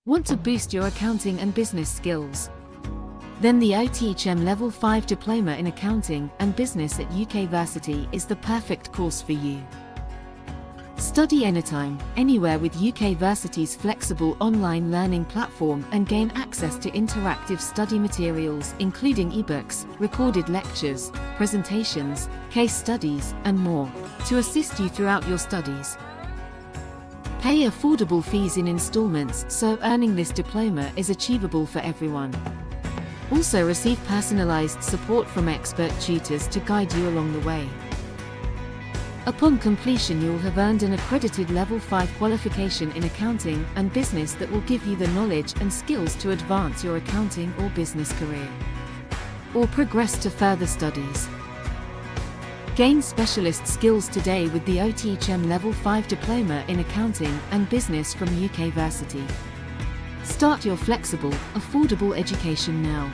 Want to boost your accounting and business skills? Then the othm Level 5 Diploma in Accounting and Business at UKversity is the perfect course for you. Study anytime, anywhere with UKversity's flexible online learning platform and gain access to interactive study materials including ebooks, recorded lectures, presentations, case studies, and more, to assist you throughout your studies. Pay affordable fees in installments so earning this diploma is achievable for everyone. Also receive personalized support from expert tutors to guide you along the way. Upon completion, you'll have earned an accredited Level 5 qualification in accounting and business that will give you the knowledge and skills to advance your accounting or business career, or progress to further studies. Gain specialist skills today with the othm Level 5 Diploma in Accounting and Business from UKversity. Start your flexible, affordable education now.